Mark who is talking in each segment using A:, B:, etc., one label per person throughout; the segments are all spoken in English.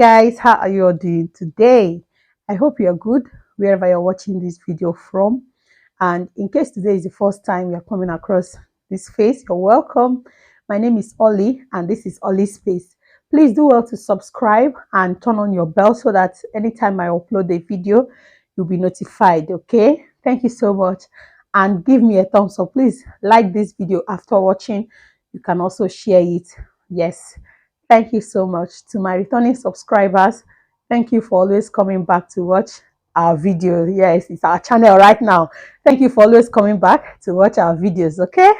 A: Guys, how are you all doing today? I hope you're good wherever you're watching this video from. And in case today is the first time you're coming across this face, you're welcome. My name is Ollie and this is Ollie's Space. Please do well to subscribe and turn on your bell so that anytime I upload a video, you'll be notified. Okay, thank you so much, and give me a thumbs up. Please like this video after watching. You can also share it. Yes, thank you so much. To my returning subscribers, thank you for always coming back to watch our video. Yes, it's our channel right now. Thank you for always coming back to watch our videos. Okay,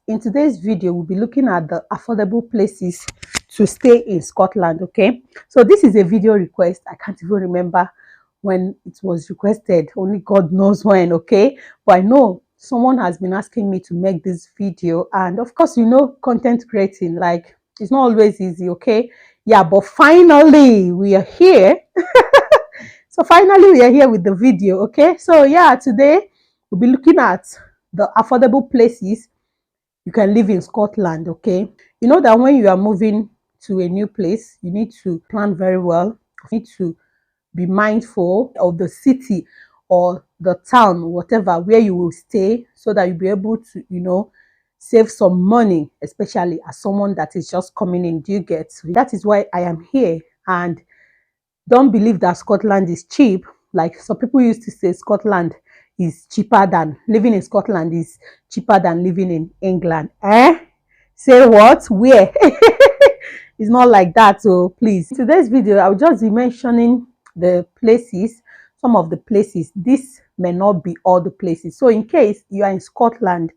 A: in today's video we'll be looking at the affordable places to stay in Scotland. Okay, so this is a video request. I can't even remember when it was requested, only God knows when. Okay, but I know someone has been asking me to make this video, and of course, you know, content creating, like, it's not always easy. Okay, yeah, but finally we are here. So finally we are here with the video. Okay, so yeah, today we'll be looking at the affordable places you can live in Scotland. Okay, you know that when you are moving to a new place, you need to plan very well. You need to be mindful of the city or the town, whatever, where you will stay, so that you'll be able to, you know, save some money, especially as someone that is just coming in. Do you get? So that is why I am here. And don't believe that Scotland is cheap. Like some people used to say, Scotland is cheaper than living in Scotland is cheaper than living in England. Say what? Where? It's not like that. So please, in today's video, I'll just be mentioning the places, some of the places. This may not be all the places. So in case you are in Scotland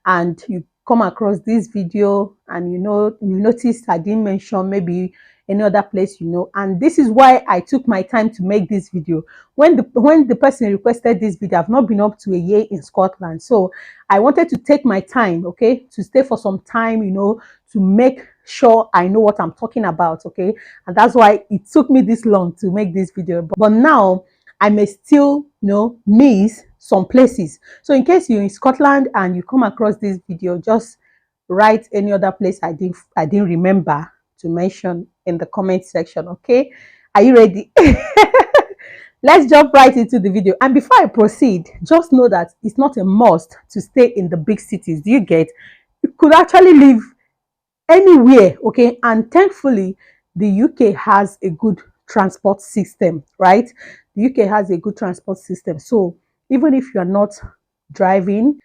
A: and you come across this video and you notice I didn't mention maybe any other place, you know, and this is why I took my time to make this video. When the person requested this video, I've not been up to a year in Scotland, so I wanted to take my time, okay, to stay for some time, you know, to make sure I know what I'm talking about. Okay, and that's why it took me this long to make this video. But now I may still, you know, miss some places. So in case you're in Scotland and you come across this video, just write any other place I didn't remember to mention in the comment section. Okay, are you ready? Let's jump right into the video. And before I proceed, just know that it's not a must to stay in the big cities. Do you get? You could actually live anywhere. Okay, and thankfully the UK has a good transport system, right? The UK has a good transport system. So even if you are not driving,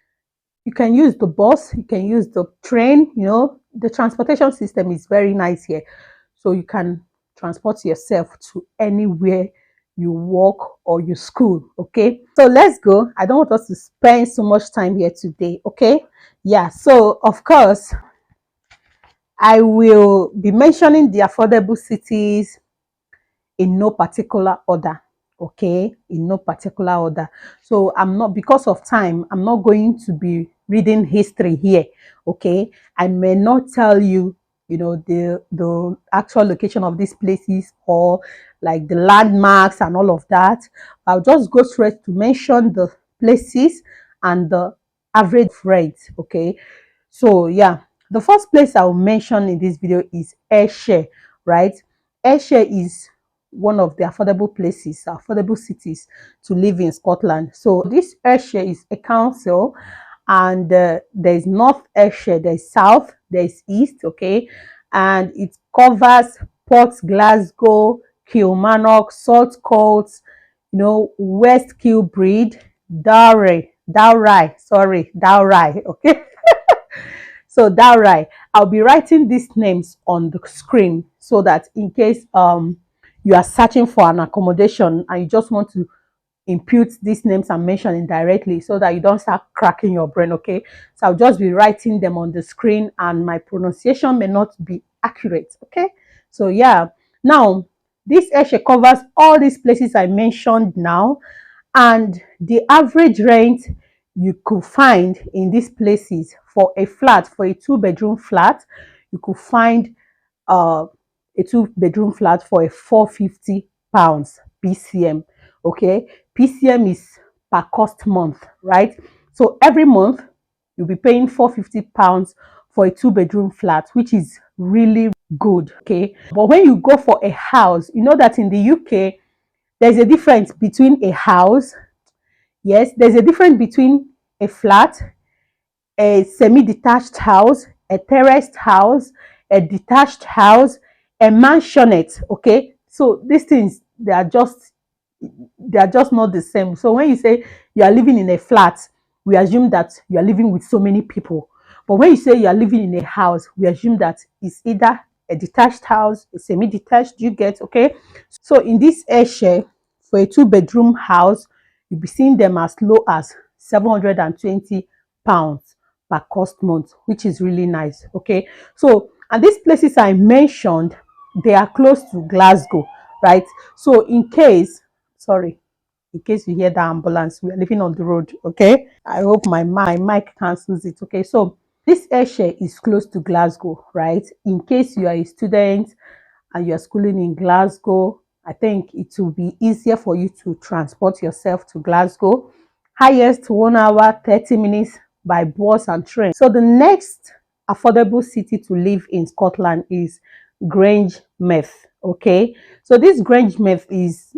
A: you can use the bus, you can use the train. You know, the transportation system is very nice here. So you can transport yourself to anywhere you work or you school. Okay, so let's go. I don't want us to spend so much time here today. Okay, yeah, so of course I will be mentioning the affordable cities in no particular order. Okay, in no particular order. So I'm not, because of time, I'm not going to be reading history here. Okay, I may not tell you, you know, the actual location of these places or like the landmarks and all of that. I'll just go straight to mention the places and the average rate. Okay, so yeah, the first place I will mention in this video is Ayrshire, right? Ayrshire is one of the affordable places, affordable cities to live in Scotland. So this Ayrshire is a council, and there is North Ayrshire, there is South, there is East. Okay, and it covers Port Glasgow, Kilmarnock, Saltcoats, you know, West Kilbride, Dalry. Okay. So Dalry, I'll be writing these names on the screen so that in case you are searching for an accommodation and you just want to impute these names I'm mentioning directly, so that you don't start cracking your brain. Okay, so I'll just be writing them on the screen and my pronunciation may not be accurate. Okay, so yeah, now this Ayrshire covers all these places I mentioned now, and the average rent you could find in these places for a flat, for a 2-bedroom flat, you could find a 2-bedroom flat for a £450 PCM. Okay, PCM is per cost month, right? So every month you'll be paying £450 for a 2-bedroom flat, which is really good. Okay, but when you go for a house, you know that in the UK there's a difference between a house. Yes, there's a difference between a flat, a semi-detached house, a terraced house, a detached house, a mansionette. Okay, so these things, they are just not the same. So when you say you are living in a flat, we assume that you are living with so many people. But when you say you are living in a house, we assume that it's either a detached house, a semi-detached. You get? Okay. So in this air share, for a two-bedroom house, you'll be seeing them as low as £720 per cost month, which is really nice. Okay. So, and these places I mentioned, they are close to Glasgow, right? So sorry, in case you hear the ambulance, we are living on the road. Okay, I hope my mic cancels it. Okay, so this airshare is close to Glasgow, right? In case you are a student and you are schooling in Glasgow, I think it will be easier for you to transport yourself to Glasgow. Highest 1 hour 30 minutes by bus and train. So the next affordable city to live in Scotland is Grangemouth. Okay, so this Grangemouth is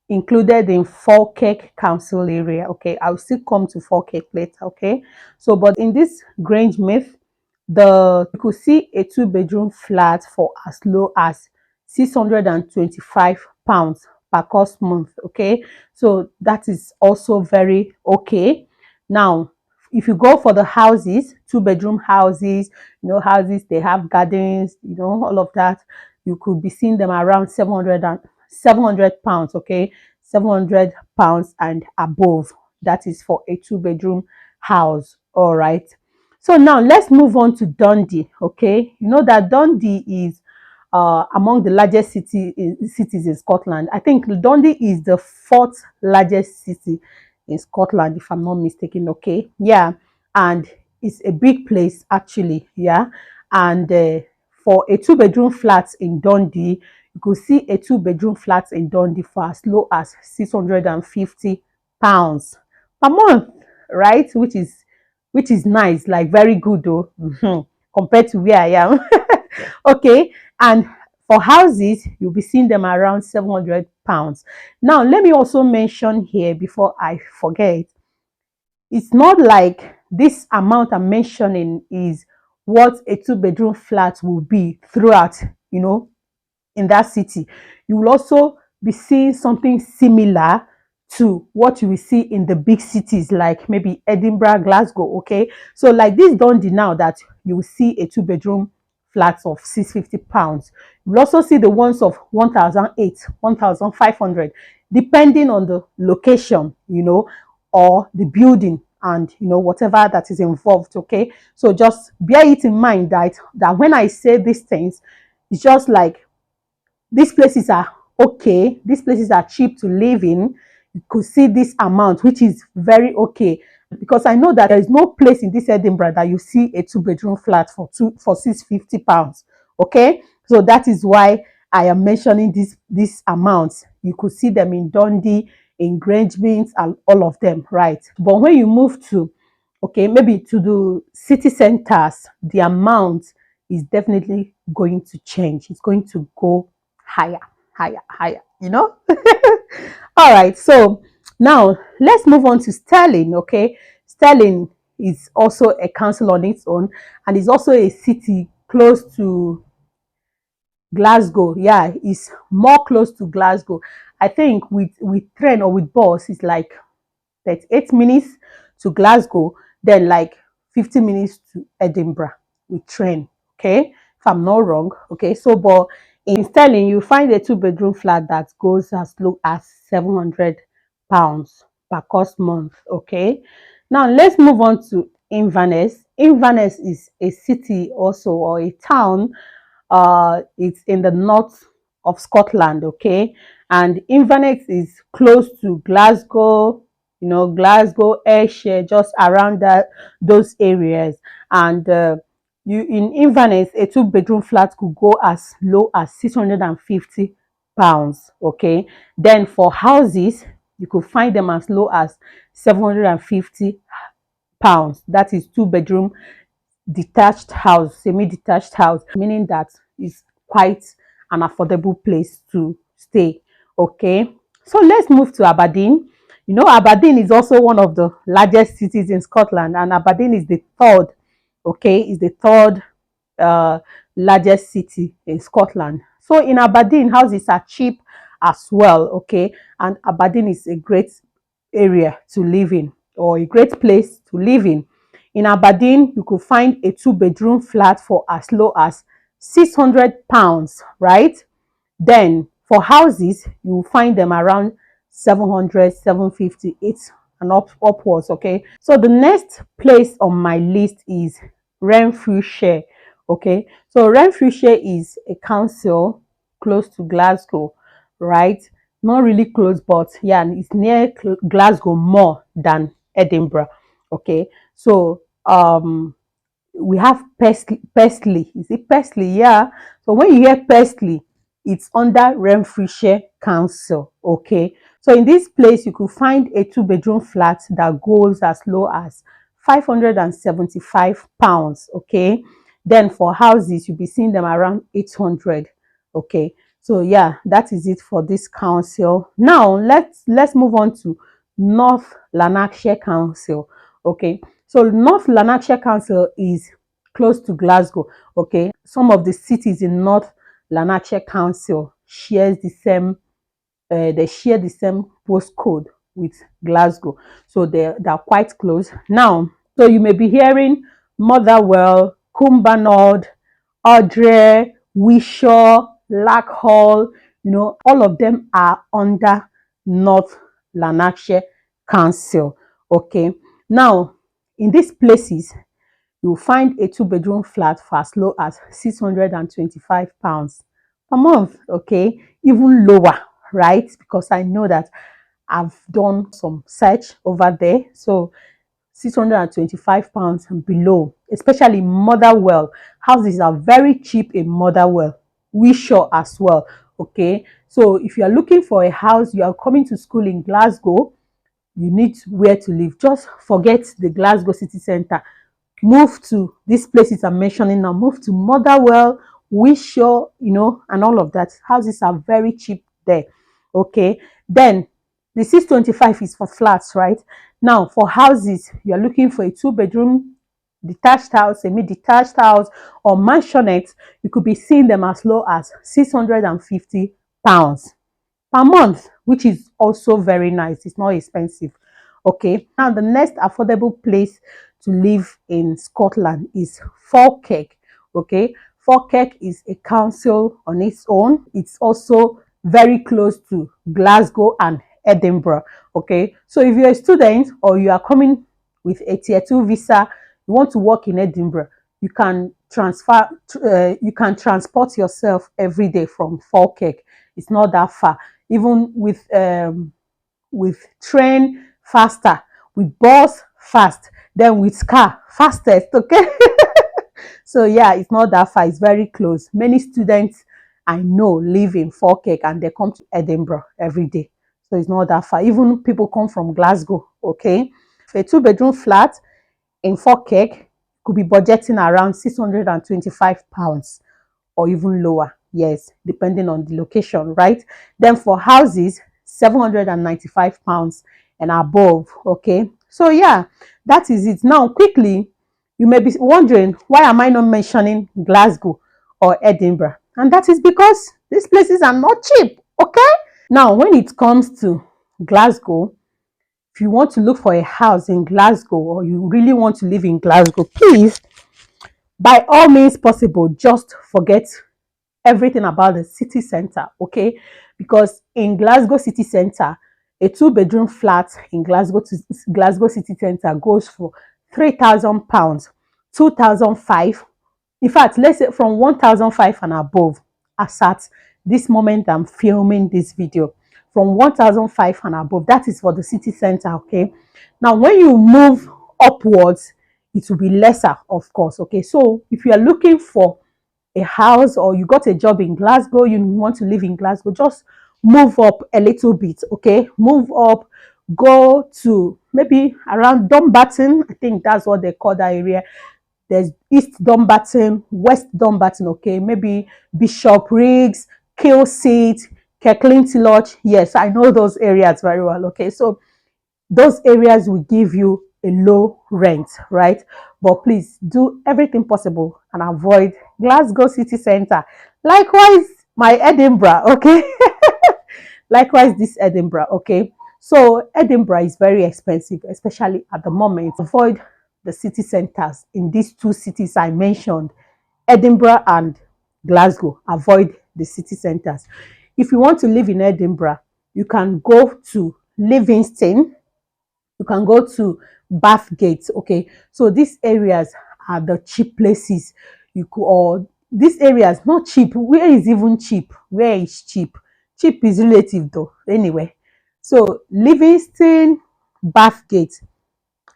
A: included in Falkirk Council area. Okay, I'll still come to Falkirk later. Okay, so but in this Grangemouth, you could see a two-bedroom flat for as low as £625 per cost month. Okay, so that is also very okay. Now, if you go for the houses, two-bedroom houses, houses they have gardens, all of that, you could be seeing them around £700. Okay, £700 and above. That is for a two-bedroom house. All right. So now let's move on to Dundee. Okay, you know that Dundee is among the largest cities in Scotland. I think Dundee is the fourth largest city in Scotland, if I'm not mistaken. Okay, yeah, and it's a big place actually. Yeah, and for a two-bedroom flat in Dundee, you could see a two-bedroom flat in Dundee for as low as £650 per month, right? Which is nice, like very good though, compared to where I am. Okay, and for houses, you'll be seeing them around £700. Now, let me also mention here before I forget, it's not like this amount I'm mentioning is what a two-bedroom flat will be throughout, in that city. You will also be seeing something similar to what you will see in the big cities like maybe Edinburgh, Glasgow. Okay, so like this Dundee now, that you will see a two-bedroom flats of £650. You will also see the ones of 1,008, 1,500, depending on the location, or the building, and whatever that is involved. Okay, so just bear it in mind that when I say these things, it's just like these places are okay, these places are cheap to live in. You could see this amount, which is very okay, because I know that there is no place in this Edinburgh that you see a two-bedroom flat for £650. Okay, so that is why I am mentioning these amounts. You could see them in Dundee, in Grangemouth, and all of them, right? But when you move to, okay, maybe to the city centers, the amount is definitely going to change. It's going to go higher, higher, higher, All right, so now let's move on to Stirling. Okay, Stirling is also a council on its own, and is also a city close to Glasgow. Yeah, it's more close to Glasgow. I think with train or with bus, it's like 38 minutes to Glasgow, then like 50 minutes to Edinburgh with train. Okay, if I'm not wrong. Okay, so but in Stirling, you find a two-bedroom flat that goes as low as £700 per cost month. Okay, now let's move on to Inverness. Inverness is a city also, or a town. It's in the north of Scotland. Okay, and Inverness is close to Glasgow, Glasgow, Ayrshire, just around those areas. And you in Inverness, a two-bedroom flat could go as low as £650. Okay, then for houses, you could find them as low as £750. That is two-bedroom detached house, semi-detached house, meaning that is quite an affordable place to stay. Okay, so let's move to Aberdeen. You know, Aberdeen is also one of the largest cities in Scotland, and Aberdeen is the third, okay, is the third uh, largest city in Scotland. So in Aberdeen, houses are cheap as well, okay, and Aberdeen is a great area to live in, or a great place to live in. In Aberdeen, you could find a two-bedroom flat for as low as £600, right? Then for houses, you will find them around 700, 750, 8 and upwards, okay? So the next place on my list is Renfrewshire, okay? So Renfrewshire is a council close to Glasgow, right? Not really close, but yeah, it's near Glasgow more than Edinburgh, okay? So we have Paisley. Is it Paisley? Yeah. So when you hear Paisley, it's under Renfrewshire Council. Okay. So in this place, you could find a two-bedroom flat that goes as low as £575. Okay. Then for houses, you'll be seeing them around 800. Okay. So yeah, that is it for this council. Now let's move on to North Lanarkshire Council. Okay. So North Lanarkshire Council is close to Glasgow. Okay, some of the cities in North Lanarkshire Council shares the same. They share the same postcode with Glasgow, so they're quite close. Now, so you may be hearing Motherwell, Cumbernauld, Ardray, Wishaw, Larkhall. You know, all of them are under North Lanarkshire Council. Okay, now in these places, you'll find a two-bedroom flat for as low as £625 per month. Okay, even lower, right? Because I know that I've done some search over there. So £625 and below, especially Motherwell. Houses are very cheap in Motherwell. Wishaw as well. Okay, so if you are looking for a house, you are coming to school in Glasgow, you need where to live. Just forget the Glasgow city centre. Move to these places I'm mentioning now. Move to Motherwell, Wishaw, you know, and all of that. Houses are very cheap there. Okay, then the 625 is for flats, right? Now for houses, you're looking for a two-bedroom detached house, semi-detached house, or mansionette. You could be seeing them as low as £650 per month, which is also very nice. It's not expensive. Okay, now the next affordable place to live in Scotland is Falkirk. Okay, Falkirk is a council on its own. It's also very close to Glasgow and Edinburgh. Okay, so if you're a student or you are coming with a tier 2 visa, you want to work in Edinburgh, you can you can transport yourself every day from Falkirk. It's not that far. Even with train faster, with bus fast, then with car fastest. Okay. So yeah, it's not that far, it's very close. Many students I know live in Falkirk and they come to Edinburgh every day, so it's not that far. Even people come from Glasgow. Okay, for a two-bedroom flat in Falkirk, could be budgeting around £625 or even lower. Yes, depending on the location, right? Then for houses, £795 and above. Okay, so yeah, that is it. Now quickly, you may be wondering, why am I not mentioning Glasgow or Edinburgh? And that is because these places are not cheap. Okay, now when it comes to Glasgow, if you want to look for a house in Glasgow, or you really want to live in Glasgow, please, by all means possible, just forget everything about the city center. Okay, because in Glasgow city center, a two-bedroom flat in Glasgow city center goes for £3,000, 2,005. In fact, let's say from 1,005 and above. As at this moment I'm filming this video, from 1,005 and above, that is for the city center. Okay, now when you move upwards, it will be lesser, of course. Okay, so if you are looking for a house, or you got a job in Glasgow, you want to live in Glasgow, just move up a little bit. Okay, move up, go to maybe around Dumbarton. I think that's what they call that area. there's East Dumbarton, West Dumbarton, okay, maybe Bishop Riggs, Kilseat, Kirklinty Lodge. Yes, I know those areas very well, okay. So those areas will give you a low rent, right? But please do everything possible and avoid Glasgow city center. Likewise, my Edinburgh, okay? Likewise, this Edinburgh, okay? So Edinburgh is very expensive, especially at the moment. Avoid the city centers in these two cities I mentioned, Edinburgh and Glasgow. Avoid the city centers. If you want to live in Edinburgh, you can go to Livingston, you can go to Bathgate, okay. So these areas are the cheap places you could, or these areas not cheap. Where is even cheap? Where is cheap? Cheap is relative though. Anyway, so Livingston, Bathgate,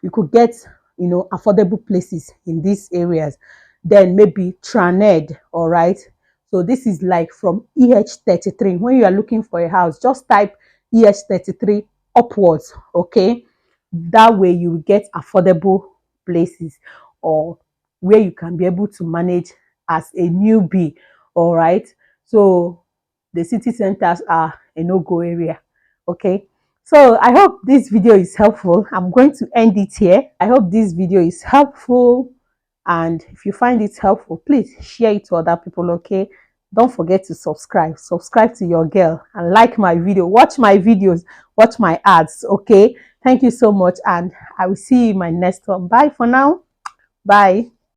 A: you could get, you know, affordable places in these areas. Then maybe Traned, all right. So this is like from EH33. When you are looking for a house, just type EH33 upwards, okay. That way you will get affordable places, or where you can be able to manage as a newbie, all right. So the city centers are a no-go area, okay. So I hope this video is helpful. I'm going to end it here. I hope this video is helpful, and if you find it helpful, please share it to other people, okay. Don't forget to subscribe to your girl, and like my video, watch my videos, watch my ads, okay. Thank you so much, and I will see you in my next one. Bye for now. Bye.